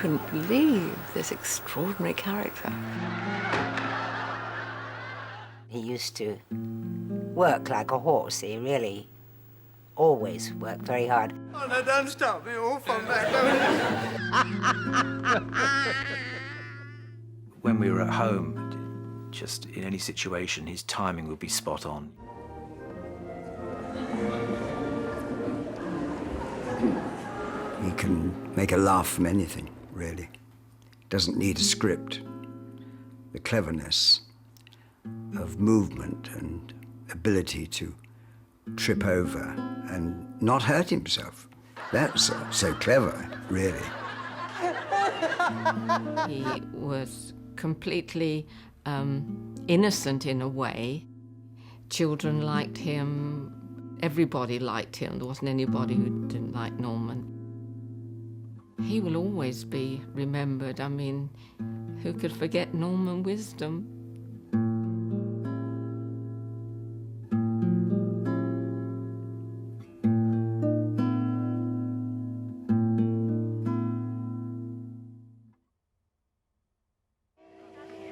couldn't believe this extraordinary character. He used to work like a horse. He really always worked very hard. Oh, no, don't stop me off on that. When we were at home, just in any situation, his timing would be spot on. He can make a laugh from anything, really. Doesn't need a script. The cleverness of movement and ability to trip over and not hurt himself. That's so clever, really. He was completely innocent in a way. Children liked him. Everybody liked him. There wasn't anybody who didn't like Norman. He will always be remembered. I mean, who could forget Norman Wisdom?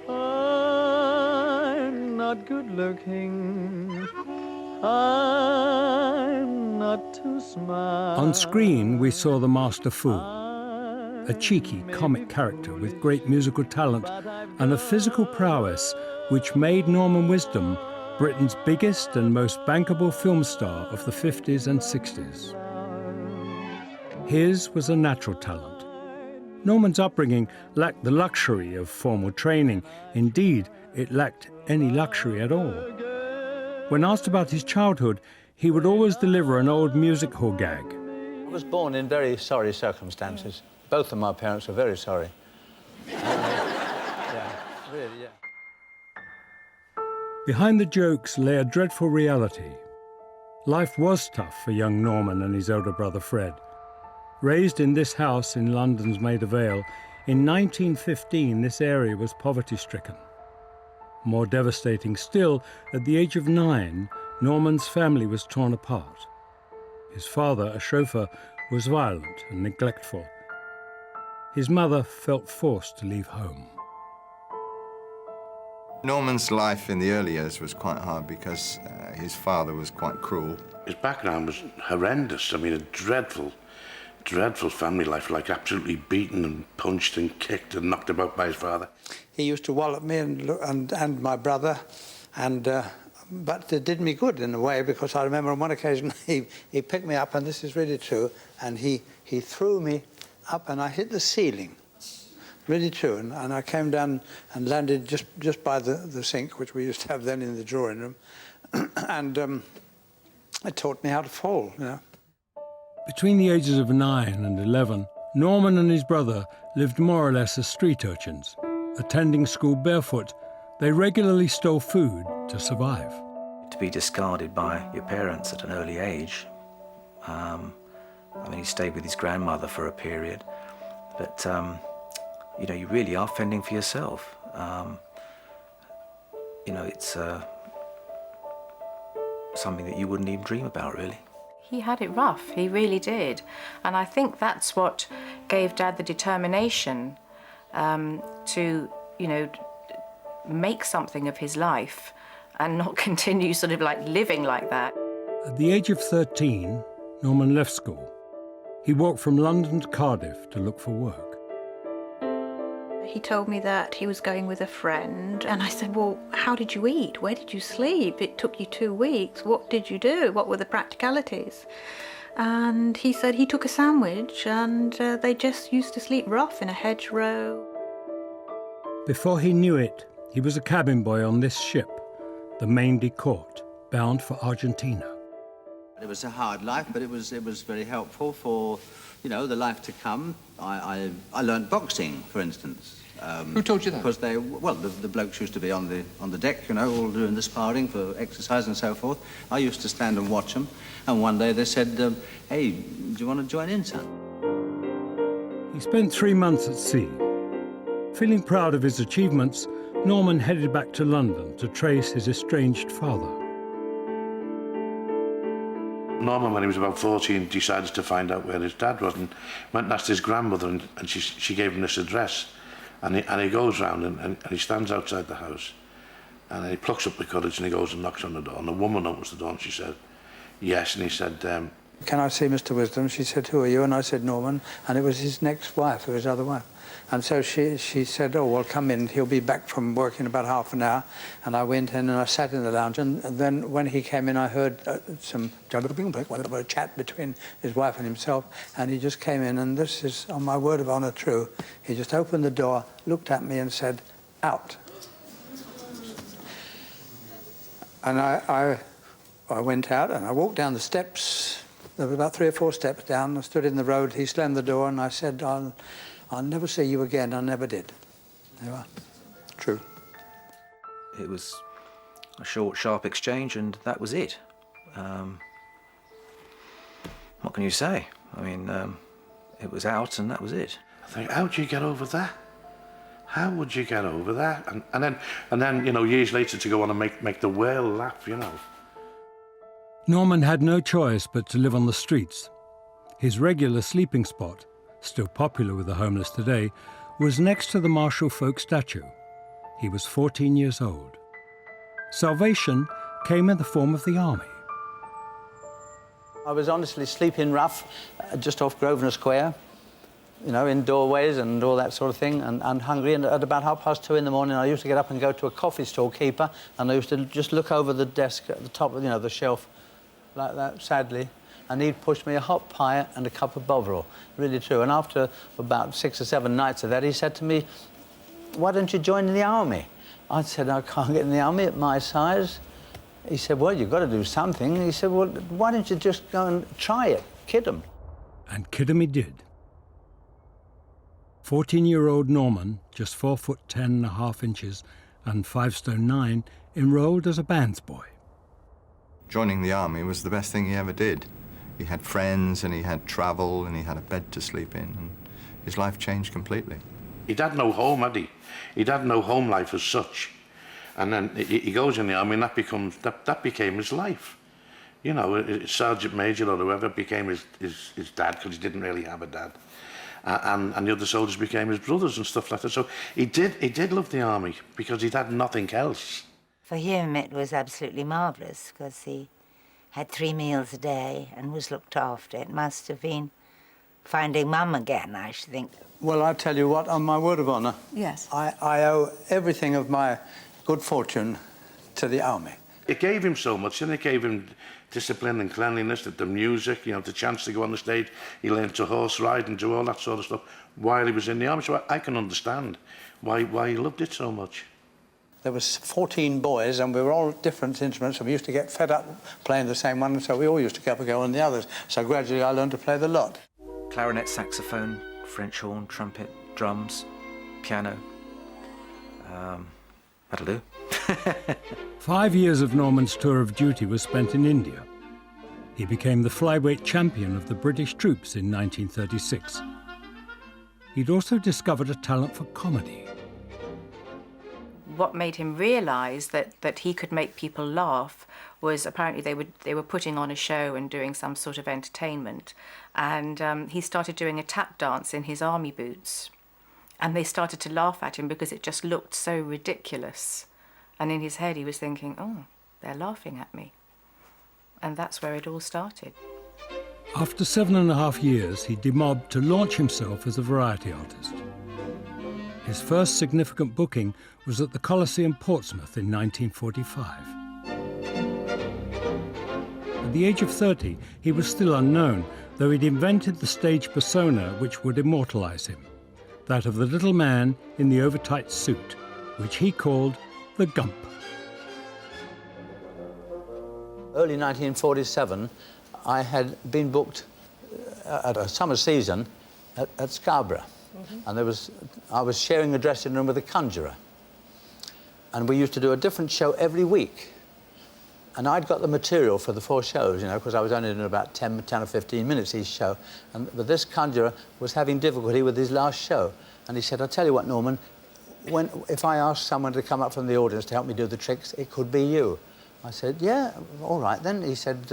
I'm not good looking. I'm not too smart. On screen, we saw the Master Fool, a cheeky comic character with great musical talent and a physical prowess which made Norman Wisdom Britain's biggest and most bankable film star of the 50s and 60s. His was a natural talent. Norman's upbringing lacked the luxury of formal training. Indeed, it lacked any luxury at all. When asked about his childhood, he would always deliver an old music hall gag. I was born in very sorry circumstances. Both of my parents were very sorry. Yeah, really, yeah. Behind the jokes lay a dreadful reality. Life was tough for young Norman and his older brother Fred. Raised in this house in London's Maida Vale, in 1915 this area was poverty-stricken. More devastating still, at the age of 9, Norman's family was torn apart. His father, a chauffeur, was violent and neglectful. His mother felt forced to leave home. Norman's life in the early years was quite hard because his father was quite cruel. His background was horrendous. I mean, a dreadful family life, like absolutely beaten and punched and kicked and knocked about by his father. He used to wallop me and my brother, but it did me good in a way, because I remember on one occasion he picked me up, and this is really true, and he threw me up and I hit the ceiling. Really true, and I came down and landed just by the sink, which we used to have then in the drawing room, and it taught me how to fall, you know. Between the ages of 9 and 11, Norman and his brother lived more or less as street urchins. Attending school barefoot, they regularly stole food to survive. To be discarded by your parents at an early age, I mean, he stayed with his grandmother for a period, but, you know, you really are fending for yourself. You know, it's something that you wouldn't even dream about, really. He had it rough, he really did. And I think that's what gave Dad the determination to, you know, make something of his life and not continue sort of like living like that. At the age of 13, Norman left school. He walked from London to Cardiff to look for work. He told me that he was going with a friend, and I said, well, how did you eat? Where did you sleep? It took you 2 weeks. What did you do? What were the practicalities? And he said he took a sandwich, and they just used to sleep rough in a hedgerow. Before he knew it, he was a cabin boy on this ship, the Maine Court, bound for Argentina. It was a hard life, but it was very helpful for, you know, the life to come. I learned boxing, for instance. Who taught you that? Because the blokes used to be on the deck, you know, all doing the sparring for exercise and so forth. I used to stand and watch them, and one day they said, hey, do you want to join in, son? He spent 3 months at sea. Feeling proud of his achievements, Norman headed back to London to trace his estranged father. Norman, when he was about 14, decided to find out where his dad was and went and asked his grandmother, and she gave him this address. And he goes round and he stands outside the house, and he plucks up the courage and he goes and knocks on the door. And the woman opens the door and she said, yes. And he said, can I see Mr. Wisdom? She said, who are you? And I said, Norman. And it was his next wife, or his other wife. And so she said, oh, well, come in. He'll be back from work in about half an hour. And I went in and I sat in the lounge. And then when he came in, I heard some chat between his wife and himself. And he just came in, and this is, on my word of honour, true. He just opened the door, looked at me and said, out. And I went out and I walked down the steps. There were about 3 or 4 steps down. I stood in the road. He slammed the door and I said, I'll never see you again. I never did. There you are. True. It was a short, sharp exchange, and that was it. What can you say? I mean, it was out, and that was it. I think, how'd you get over that? How would you get over that? And then, you know, years later to go on and make the world laugh, you know. Norman had no choice but to live on the streets. His regular sleeping spot, still popular with the homeless today, was next to the Marshall Folk statue. He was 14 years old. Salvation came in the form of the army. I was honestly sleeping rough just off Grosvenor Square, you know, in doorways and all that sort of thing, and hungry. And at about 2:30 in the morning, I used to get up and go to a coffee stall keeper, and I used to just look over the desk at the top of, you know, the shelf, like that, sadly. And he'd push me a hot pie and a cup of Bovril, really true. And after about 6 or 7 nights of that, he said to me, why don't you join the army? I said, I can't get in the army at my size. He said, well, you've got to do something. He said, well, why don't you just go and try it, kid him? And kid him he did. 14-year-old Norman, just 4'10.5" and 5 stone 9, enrolled as a bands boy. Joining the army was the best thing he ever did. He had friends, and he had travel, and he had a bed to sleep in, and his life changed completely. He'd had no home, had he? He'd had no home life as such. And then he goes in the army, and that became his life. You know, Sergeant Major or whoever became his dad, because he didn't really have a dad. And the other soldiers became his brothers and stuff like that. So he did love the army, because he'd had nothing else. For him, it was absolutely marvellous, because he had 3 meals a day and was looked after. It must have been finding Mum again, I should think. Well, I tell you what, on my word of honour, yes, I owe everything of my good fortune to the army. It gave him so much, and it gave him discipline and cleanliness, the music, you know, the chance to go on the stage. He learned to horse ride and do all that sort of stuff while he was in the army. So I can understand why he loved it so much. There was 14 boys, and we were all different instruments, and we used to get fed up playing the same one, and so we all used to get up and go on the others. So gradually I learned to play the lot. Clarinet, saxophone, French horn, trumpet, drums, piano. That'll do. 5 years of Norman's tour of duty was spent in India. He became the flyweight champion of the British troops in 1936. He'd also discovered a talent for comedy. What made him realise that he could make people laugh was apparently they were putting on a show and doing some sort of entertainment, and he started doing a tap dance in his army boots, and they started to laugh at him because it just looked so ridiculous. And in his head he was thinking, oh, they're laughing at me. And that's where it all started. After 7.5 years, he demobbed to launch himself as a variety artist. His first significant booking was at the Coliseum Portsmouth in 1945. At the age of 30, he was still unknown, though he'd invented the stage persona which would immortalize him, that of the little man in the overtight suit, which he called the Gump. Early 1947, I had been booked at a summer season at Scarborough. And I was sharing a dressing room with a conjurer. And we used to do a different show every week. And I'd got the material for the 4 shows, you know, because I was only doing about 10 or 15 minutes each show. But this conjurer was having difficulty with his last show. And he said, I'll tell you what, Norman, if I ask someone to come up from the audience to help me do the tricks, it could be you. I said, yeah, all right then. He said,